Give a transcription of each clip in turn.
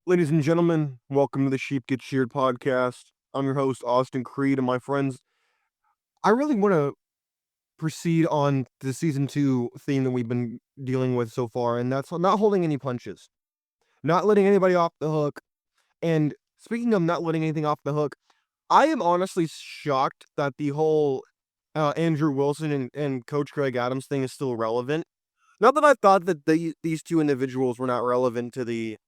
Ladies and gentlemen, welcome to the Sheep Get Sheared podcast. I'm your host, Austin Creed, and my friends, I really want to proceed on the season 2 theme that we've been dealing with so far, and that's not holding any punches, not letting anybody off the hook. And speaking of not letting anything off the hook, I am honestly shocked that the whole Andrew Wilson and Coach Greg Adams thing is still relevant. Not that I thought that these two individuals were not relevant to the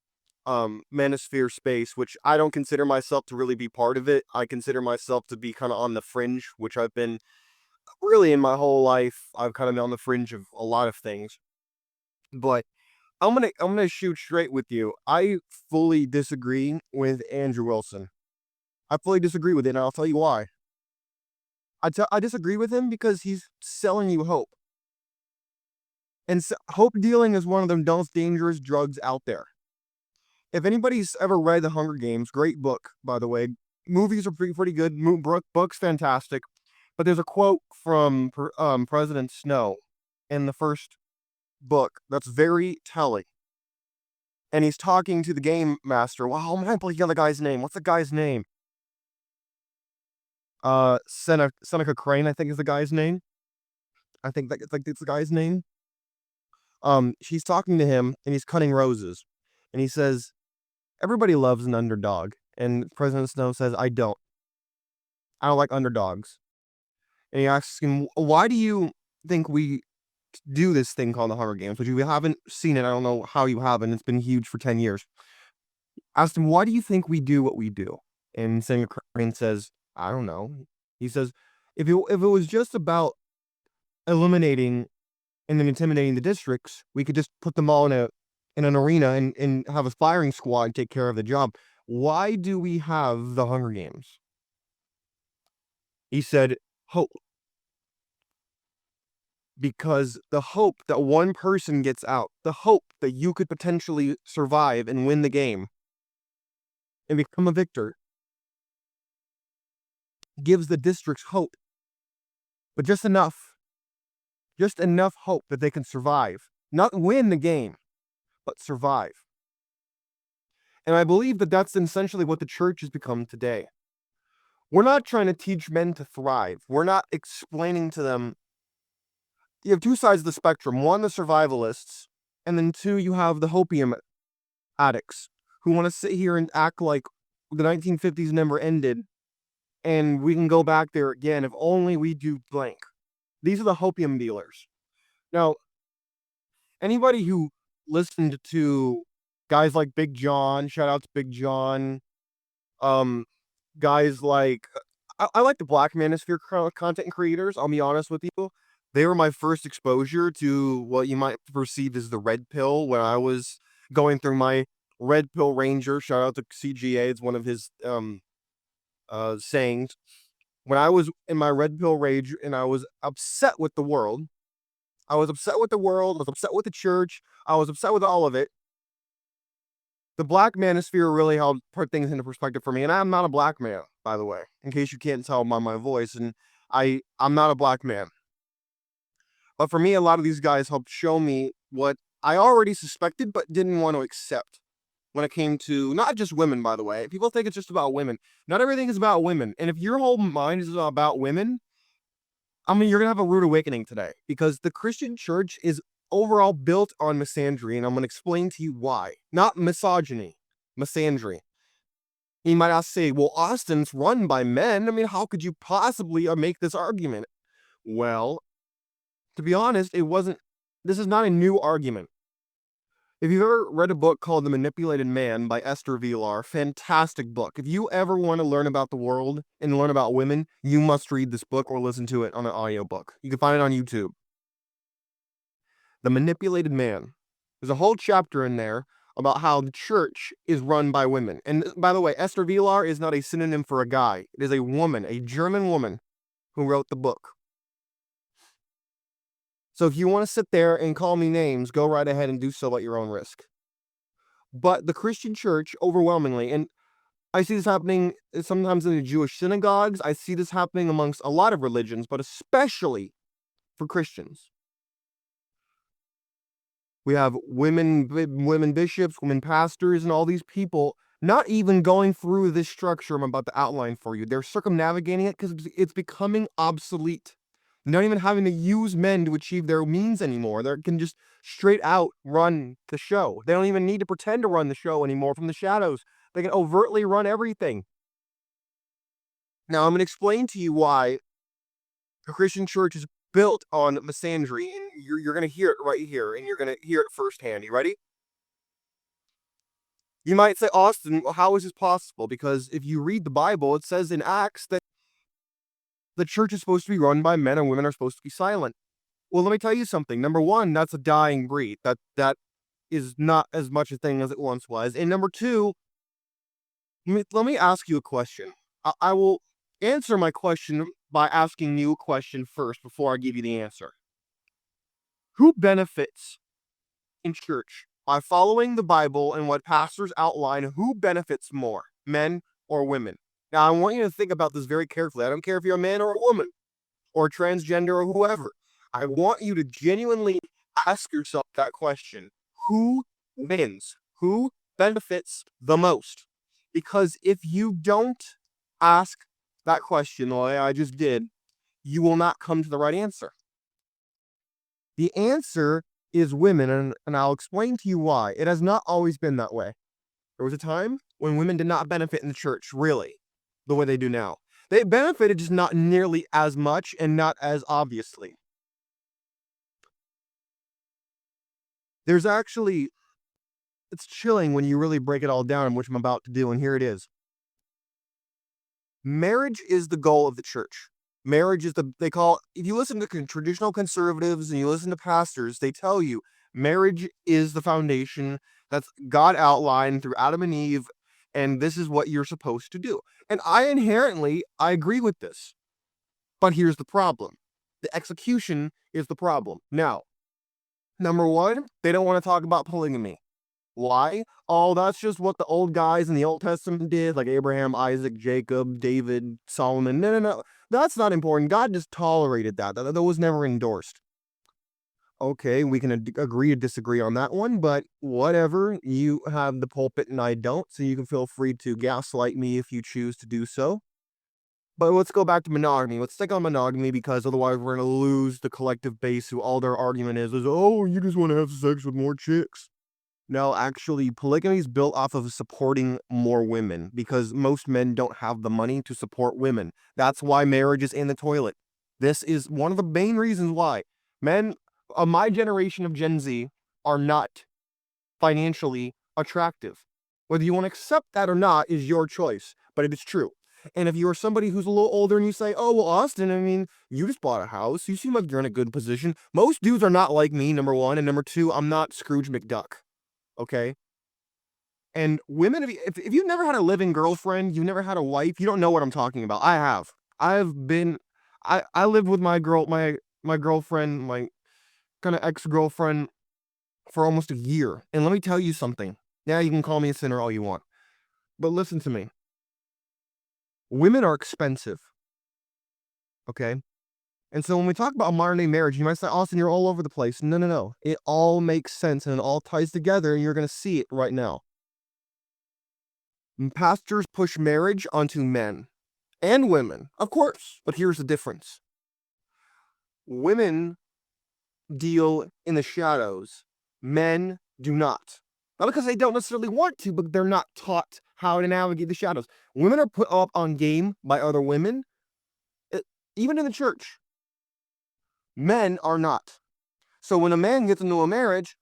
manosphere space, which I don't consider myself to really be part of it. I consider myself to be kind of on the fringe, which I've been really in my whole life. I've kind of been on the fringe of a lot of things. But I'm gonna shoot straight with you. I fully disagree with Andrew Wilson. I fully disagree with it, and I'll tell you why. I disagree with him because he's selling you hope. And hope dealing is one of the most dangerous drugs out there. If anybody's ever read The Hunger Games, great book, by the way. Movies are pretty good. Book's fantastic. But there's a quote from President Snow in the first book that's very telling. And he's talking to the game master. Wow, I'm blanking on the guy's name. What's the guy's name? Seneca Crane, I think is the guy's name. I think it's the guy's name. She's talking to him, and he's cutting roses. And he says, everybody loves an underdog. And President Snow says, I don't like underdogs. And he asks him, why do you think we do this thing called the Hunger Games? Which you haven't seen it. I don't know how you haven't. It's been huge for 10 years. Asked him, why do you think we do what we do? And Senator Crane says, I don't know. He says, if it was just about eliminating and then intimidating the districts, we could just put them all in an arena and have a firing squad take care of the job. Why do we have the Hunger Games? He said, hope. Because the hope that one person gets out, the hope that you could potentially survive and win the game and become a victor, gives the districts hope. But just enough hope that they can survive. Not win the game, but survive. And I believe that that's essentially what the church has become today. We're not trying to teach men to thrive. We're not explaining to them. You have two sides of the spectrum. One, the survivalists, and then two, you have the hopium addicts who want to sit here and act like the 1950s never ended and we can go back there again if only we do blank. These are the hopium dealers. Now, anybody who listened to guys like Big John, shout out to Big John, guys like, I like the Black Manosphere content creators, I'll be honest with you. They were my first exposure to what you might perceive as the red pill when I was going through my red pill ranger. Shout out to CGA, it's one of his sayings. When I was in my red pill rage and I was upset with the world, I was upset with the church, I was upset with all of it. The Black Manosphere really helped put things into perspective for me, and I'm not a black man, by the way, in case you can't tell by my voice, and I'm not a black man. But for me, a lot of these guys helped show me what I already suspected but didn't want to accept when it came to not just women, by the way. People think it's just about women. Not everything is about women. And if your whole mind is about women, I mean, you're going to have a rude awakening today because the Christian church is overall built on misandry, and I'm going to explain to you why. Not misogyny, misandry. You might ask, say, well, Austin's run by men. I mean, how could you possibly make this argument? Well, to be honest, this is not a new argument. If you've ever read a book called The Manipulated Man by Esther Vilar, fantastic book. If you ever want to learn about the world and learn about women, you must read this book or listen to it on an audiobook. You can find it on YouTube. The Manipulated Man. There's a whole chapter in there about how the church is run by women. And by the way, Esther Vilar is not a synonym for a guy. It is a woman, a German woman who wrote the book. So if you want to sit there and call me names, go right ahead and do so at your own risk. But the Christian church, overwhelmingly, and I see this happening sometimes in the Jewish synagogues, I see this happening amongst a lot of religions, but especially for Christians. We have women bishops, women pastors, and all these people not even going through this structure I'm about to outline for you. They're circumnavigating it because it's becoming obsolete. Not even having to use men to achieve their means anymore. They can just straight out run the show. They don't even need to pretend to run the show anymore from the shadows. They can overtly run everything. Now, I'm going to explain to you why the Christian church is built on misandry, and you're going to hear it right here, and you're going to hear it firsthand. You ready? You might say, Austin, how is this possible? Because if you read the Bible, it says in Acts that the church is supposed to be run by men and women are supposed to be silent. Well, let me tell you something. Number one, that's a dying breed. That is not as much a thing as it once was. And number two, let me ask you a question. I will answer my question by asking you a question first before I give you the answer. Who benefits in church by following the Bible and what pastors outline? Who benefits more, men or women? Now, I want you to think about this very carefully. I don't care if you're a man or a woman or transgender or whoever. I want you to genuinely ask yourself that question. Who wins? Who benefits the most? Because if you don't ask that question the way I just did, you will not come to the right answer. The answer is women, and I'll explain to you why. It has not always been that way. There was a time when women did not benefit in the church, really, the way they do now. They benefited, just not nearly as much and not as obviously. There's actually, it's chilling when you really break it all down, which I'm about to do, and here it is. Marriage is the goal of the church. Marriage is they call, if you listen to traditional conservatives and you listen to pastors, they tell you marriage is the foundation that's God outlined through Adam and Eve, and this is what you're supposed to do. And I agree with this. But here's the problem. The execution is the problem. Now, number one, they don't want to talk about polygamy. Why? Oh, that's just what the old guys in the Old Testament did, like Abraham, Isaac, Jacob, David, Solomon. No. That's not important. God just tolerated that. That was never endorsed. Okay, we can agree to disagree on that one, but whatever. You have the pulpit and I don't, so you can feel free to gaslight me if you choose to do so. But let's go back to monogamy. Let's stick on monogamy because otherwise we're going to lose the collective base who all their argument is, oh, you just want to have sex with more chicks. No, actually, polygamy is built off of supporting more women because most men don't have the money to support women. That's why marriage is in the toilet. This is one of the main reasons why men of my generation of Gen Z are not financially attractive. Whether you want to accept that or not is your choice, but it is true. And if you're somebody who's a little older and you say, oh, well, Austin, I mean, you just bought a house. You seem like you're in a good position. Most dudes are not like me, number one. And number two, I'm not Scrooge McDuck. Okay? And women, if you've never had a living girlfriend, you've never had a wife, you don't know what I'm talking about. I have. I lived with my girlfriend, my kind of ex-girlfriend for almost a year. And let me tell you something. Yeah, you can call me a sinner all you want. But listen to me. Women are expensive. Okay? And so when we talk about modern day marriage, you might say, Austin, you're all over the place. No. It all makes sense and it all ties together, and you're going to see it right now. Pastors push marriage onto men and women, of course, but here's the difference. Women deal in the shadows. Men do not. Not because they don't necessarily want to, but they're not taught how to navigate the shadows. Women are put up on game by other women, even in the church. Men are not. So when a man gets into a marriage,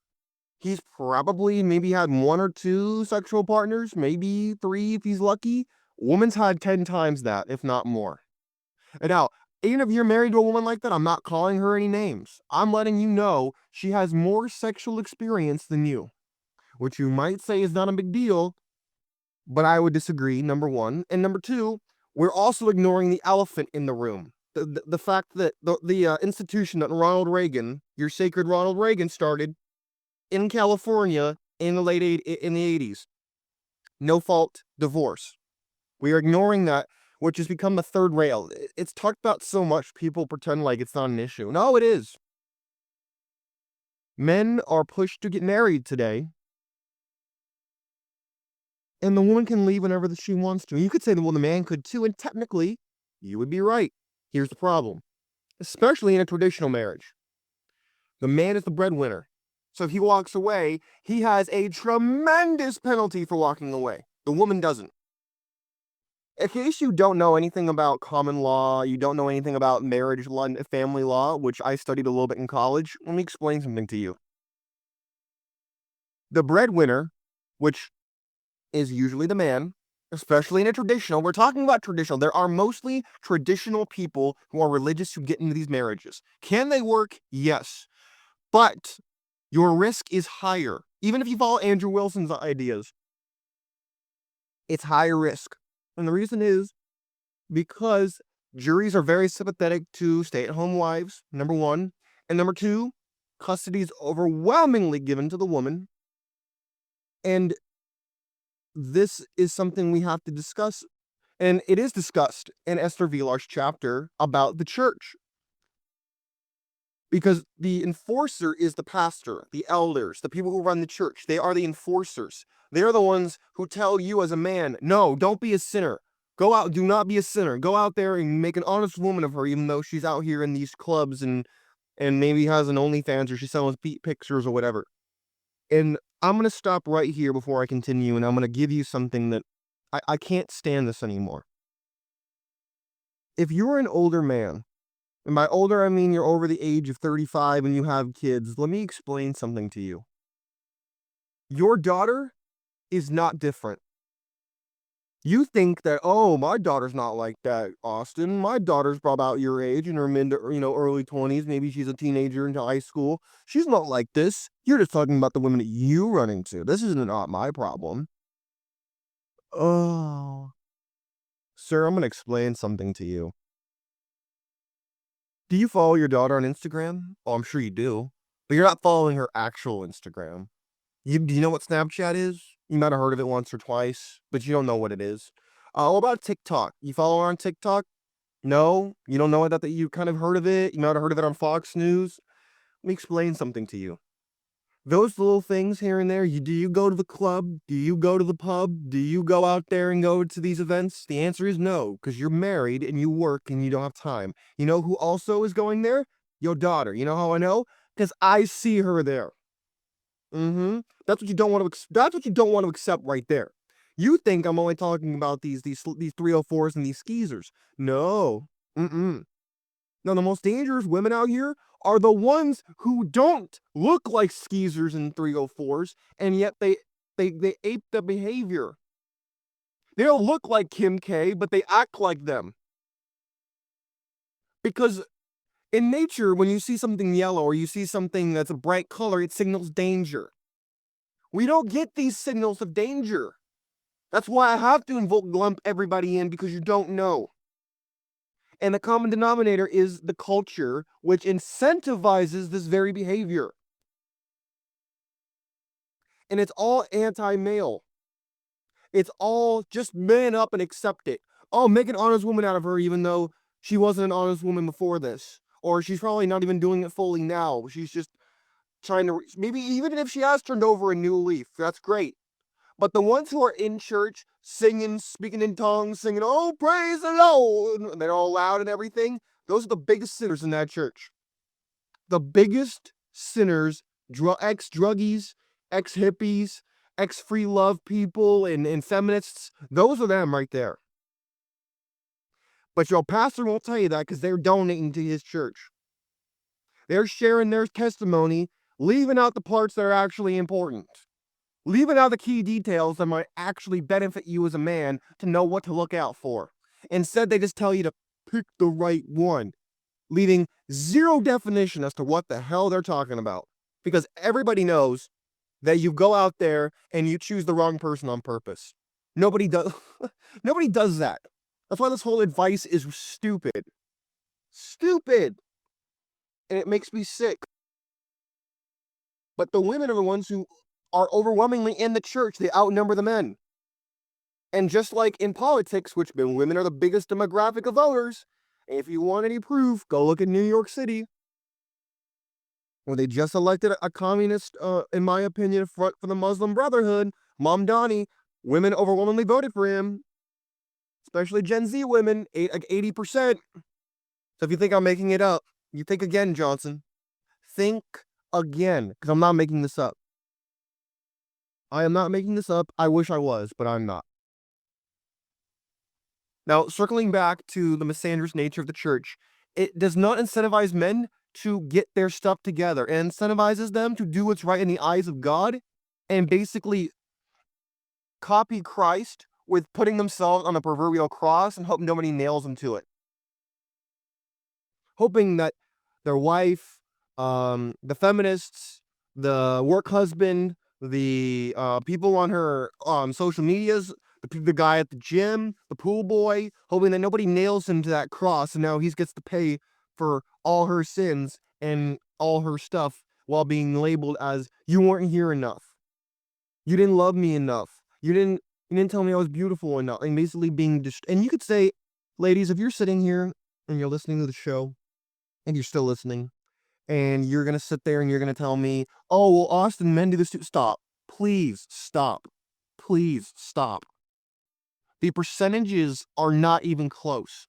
he's probably maybe had one or two sexual partners, maybe three if he's lucky. Woman's had 10 times that, if not more. And now, even if you're married to a woman like that, I'm not calling her any names. I'm letting you know she has more sexual experience than you, which you might say is not a big deal, but I would disagree, number one. And number two, we're also ignoring the elephant in the room. The fact that the institution that Ronald Reagan, your sacred Ronald Reagan, started in California in the in the 80s. No fault divorce. We are ignoring that, which has become the third rail. It's talked about so much, people pretend like it's not an issue. No, it is. Men are pushed to get married today, and the woman can leave whenever she wants to. You could say, well, the man could too, and technically, you would be right. Here's the problem, especially in a traditional marriage. The man is the breadwinner. So if he walks away, he has a tremendous penalty for walking away. The woman doesn't. In case you don't know anything about common law, you don't know anything about marriage law and family law, which I studied a little bit in college, let me explain something to you. The breadwinner, which is usually the man, especially in a traditional, we're talking about traditional. There are mostly traditional people who are religious who get into these marriages. Can they work? Yes. But your risk is higher. Even if you follow Andrew Wilson's ideas, it's higher risk. And the reason is because juries are very sympathetic to stay-at-home wives, number one. And number two, custody is overwhelmingly given to the woman. And this is something we have to discuss. And it is discussed in Esther Vilar's chapter about the church. Because the enforcer is the pastor, the elders, the people who run the church. They are the enforcers. They are the ones who tell you as a man, no, don't be a sinner. Go out, do not be a sinner. Go out there and make an honest woman of her, even though she's out here in these clubs and maybe has an OnlyFans or she's selling feet pictures or whatever. And I'm going to stop right here before I continue, and I'm going to give you something that I can't stand this anymore. If you're an older man, and by older, I mean you're over the age of 35 and you have kids, let me explain something to you. Your daughter is not different. You think that, oh, my daughter's not like that, Austin. My daughter's about your age in her early 20s. Maybe she's a teenager into high school. She's not like this. You're just talking about the women that you run into. This is not my problem. Oh. Sir, I'm going to explain something to you. Do you follow your daughter on Instagram? Oh, I'm sure you do. But you're not following her actual Instagram. Do you know what Snapchat is? You might have heard of it once or twice, but you don't know what it is. What about TikTok? You follow her on TikTok? No? You don't know that you kind of heard of it? You might have heard of it on Fox News? Let me explain something to you. Those little things here and there, do you go to the club? Do you go to the pub? Do you go out there and go to these events? The answer is no, because you're married and you work and you don't have time. You know who also is going there? Your daughter. You know how I know? Because I see her there. That's what you don't want to. That's what you don't want to accept right there. You think I'm only talking about these 304s and these skeezers? No. No, the most dangerous women out here are the ones who don't look like skeezers and 304s, and yet they ape the behavior. They don't look like Kim K, but they act like them. Because in nature, when you see something yellow or you see something that's a bright color, it signals danger. We don't get these signals of danger. That's why I have to lump everybody in, because you don't know. And the common denominator is the culture, which incentivizes this very behavior. And it's all anti-male. It's all just man up and accept it. Oh, make an honest woman out of her, even though she wasn't an honest woman before this. Or she's probably not even doing it fully now. She's just trying to, maybe even if she has turned over a new leaf, that's great. But the ones who are in church singing, speaking in tongues, singing, oh, praise the Lord, they're all loud and everything, those are the biggest sinners in that church. The biggest sinners, ex-druggies, ex-hippies, ex-free love people, and feminists, those are them right there. But your pastor won't tell you that because they're donating to his church. They're sharing their testimony, leaving out the parts that are actually important. Leaving out the key details that might actually benefit you as a man to know what to look out for. Instead, they just tell you to pick the right one, leaving zero definition as to what the hell they're talking about. Because everybody knows that you go out there and you choose the wrong person on purpose. Nobody does. Nobody does that. That's why this whole advice is stupid. Stupid. And it makes me sick. But the women are the ones who are overwhelmingly in the church. They outnumber the men. And just like in politics, which women are the biggest demographic of voters, if you want any proof, go look at New York City. Well, they just elected a communist, in my opinion, front for the Muslim Brotherhood, Mamdani. Women overwhelmingly voted for him, especially Gen Z women, like 80%. So if you think I'm making it up, you think again, Johnson. Think again, because I'm not making this up. I am not making this up. I wish I was, but I'm not. Now, circling back to the misandrist nature of the church, it does not incentivize men to get their stuff together. It incentivizes them to do what's right in the eyes of God and basically copy Christ with putting themselves on a proverbial cross and hope nobody nails them to it. Hoping that their wife, the feminists, the work husband, the people on her social medias, the guy at the gym, the pool boy, hoping that nobody nails him to that cross, and now he gets to pay for all her sins and all her stuff while being labeled as you weren't here enough, you didn't love me enough, you didn't tell me I was beautiful enough, and basically being and you could say, ladies, if you're sitting here and you're listening to the show and you're still listening, and you're gonna sit there and you're gonna tell me, "Oh, well, Austin, men do this too." Stop. Please stop. Please stop. The percentages are not even close.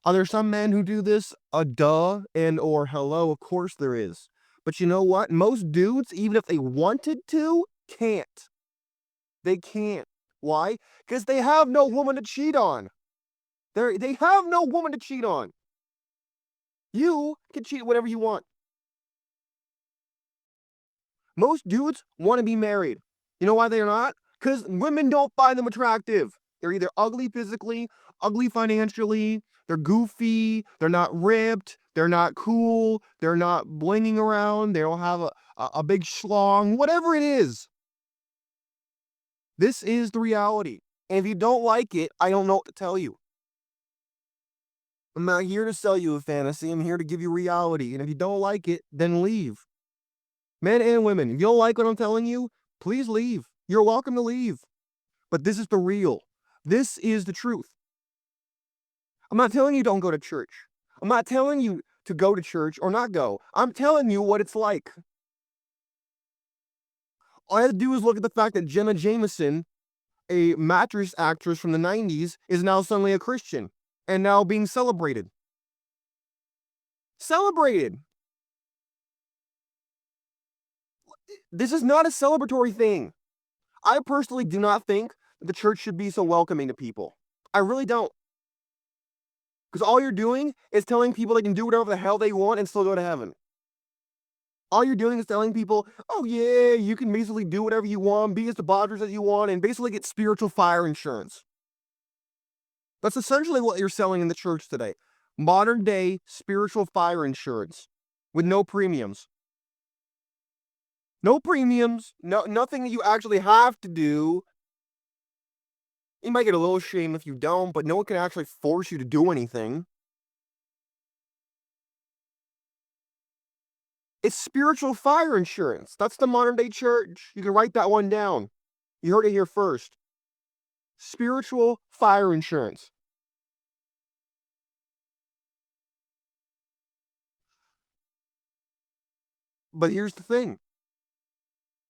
Are there some men who do this? Duh and or hello, of course there is. But you know what? Most dudes, even if they wanted to, can't. They can't. Why? Because they have no woman to cheat on. They have no woman to cheat on. You can cheat whatever you want. Most dudes want to be married. You know why they're not? Because women don't find them attractive. They're either ugly physically, ugly financially, they're goofy, they're not ripped, they're not cool, they're not blinging around, they don't have a big schlong, whatever it is. This is the reality. And if you don't like it, I don't know what to tell you. I'm not here to sell you a fantasy. I'm here to give you reality. And if you don't like it, then leave. Men and women, if you don't like what I'm telling you, please leave. You're welcome to leave. But this is the real. This is the truth. I'm not telling you don't go to church. I'm not telling you to go to church or not go. I'm telling you what it's like. All I have to do is look at the fact that Jenna Jameson, a mattress actress from the 90s, is now suddenly a Christian and now being celebrated. Celebrated. This is not a celebratory thing. I personally do not think that the church should be so welcoming to people. I really don't. Because all you're doing is telling people they can do whatever the hell they want and still go to heaven. All you're doing is telling people, oh yeah, you can basically do whatever you want, be as debaucherous as you want, and basically get spiritual fire insurance. That's essentially what you're selling in the church today. Modern day spiritual fire insurance with no premiums. No premiums, nothing that you actually have to do. You might get a little shame if you don't, but no one can actually force you to do anything. It's spiritual fire insurance. That's the modern day church. You can write that one down. You heard it here first. Spiritual fire insurance. But here's the thing.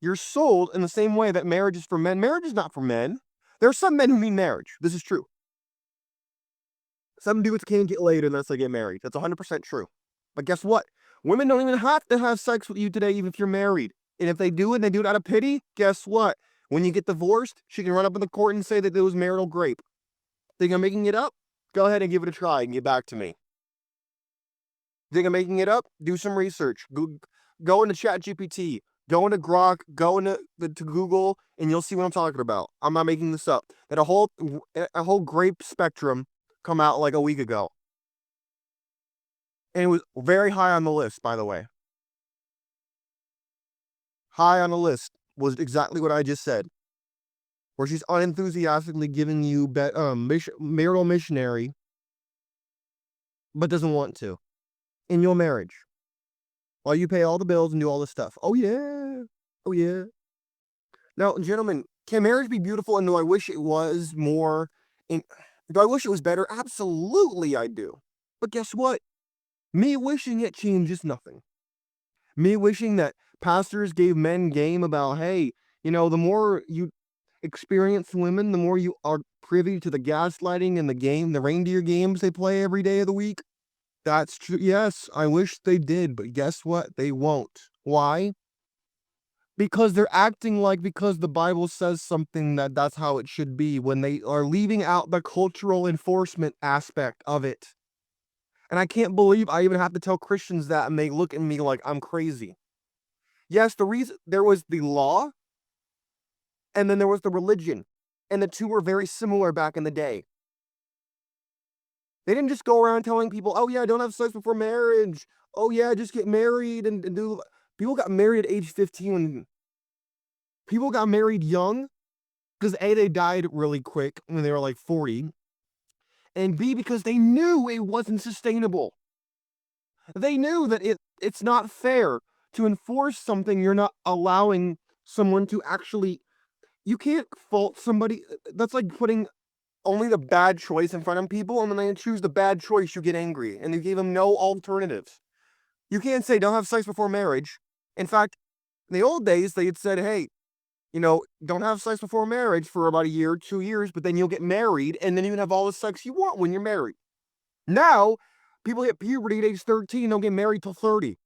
You're sold in the same way that marriage is for men. Marriage is not for men. There are some men who need marriage. This is true. Some dudes can't get laid unless they get married. That's 100% true. But guess what? Women don't even have to have sex with you today, even if you're married. And if they do it, and they do it out of pity, guess what? When you get divorced, she can run up in the court and say that it was marital grape. Think I'm making it up? Go ahead and give it a try and get back to me. Think I'm making it up? Do some research. Go into ChatGPT. Go into Grok. Go into to Google, and you'll see what I'm talking about. I'm not making this up. That a whole grape spectrum come out like a week ago. And it was very high on the list, by the way. High on the list was exactly what I just said. Where she's unenthusiastically giving you marital missionary, but doesn't want to in your marriage. While you pay all the bills and do all this stuff. Oh yeah. Oh yeah. Now, gentlemen, can marriage be beautiful? And do I wish it was more? Do I wish it was better? Absolutely, I do. But guess what? Me wishing it changes nothing. Me wishing that pastors gave men game about, hey, the more you experience women, the more you are privy to the gaslighting and the reindeer games they play every day of the week. That's true. Yes, I wish they did, but guess what? They won't. Why? Because they're acting like because the Bible says something that's how it should be when they are leaving out the cultural enforcement aspect of it. And I can't believe I even have to tell Christians that and they look at me like I'm crazy. Yes, the reason there was the law and then there was the religion. And the two were very similar back in the day. They didn't just go around telling people, oh yeah, don't have sex before marriage. Oh yeah, just get married and do. People got married at age 15 when people got married young because A, they died really quick when they were like 40, and B, because they knew it wasn't sustainable. They knew that it's not fair to enforce something you're not allowing someone to actually. You can't fault somebody. That's like putting only the bad choice in front of people, and when they choose the bad choice, you get angry, and you gave them no alternatives. You can't say don't have sex before marriage. In fact, in the old days, they had said, hey, don't have sex before marriage for about a year, 2 years, but then you'll get married, and then you can have all the sex you want when you're married. Now, people hit puberty at age 13, they'll get married till 30.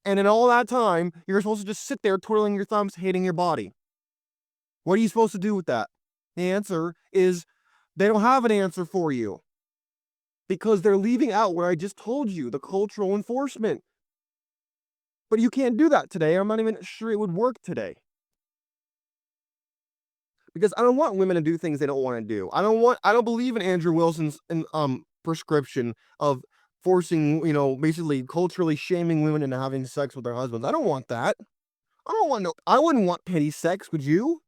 And in all that time, you're supposed to just sit there twiddling your thumbs, hating your body. What are you supposed to do with that? The answer is they don't have an answer for you. Because they're leaving out what I just told you, the cultural enforcement. But you can't do that today. I'm not even sure it would work today. Because I don't want women to do things they don't want to do. I don't believe in Andrew Wilson's prescription of forcing, basically culturally shaming women into having sex with their husbands. I don't want that. I wouldn't want petty sex, would you?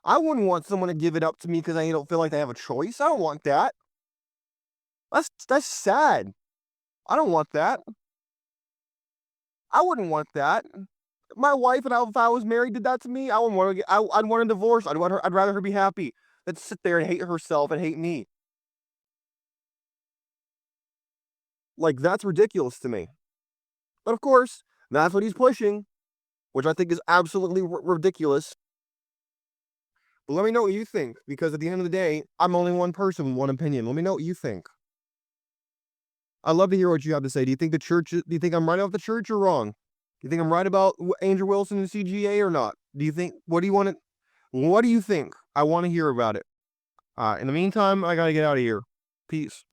I wouldn't want someone to give it up to me because I don't feel like they have a choice. I don't want that. That's sad. I don't want that. I wouldn't want that. My wife, if I was married, did that to me, I wouldn't want to I'd want a divorce. I'd rather her be happy than sit there and hate herself and hate me. Like, that's ridiculous to me. But of course, that's what he's pushing, which I think is absolutely ridiculous. But let me know what you think, because at the end of the day, I'm only one person with one opinion. Let me know what you think. I'd love to hear what you have to say. Do you think I'm right about the church or wrong? Do you think I'm right about Andrew Wilson and CGA or not? What do you think? I want to hear about it. In the meantime, I gotta get out of here. Peace.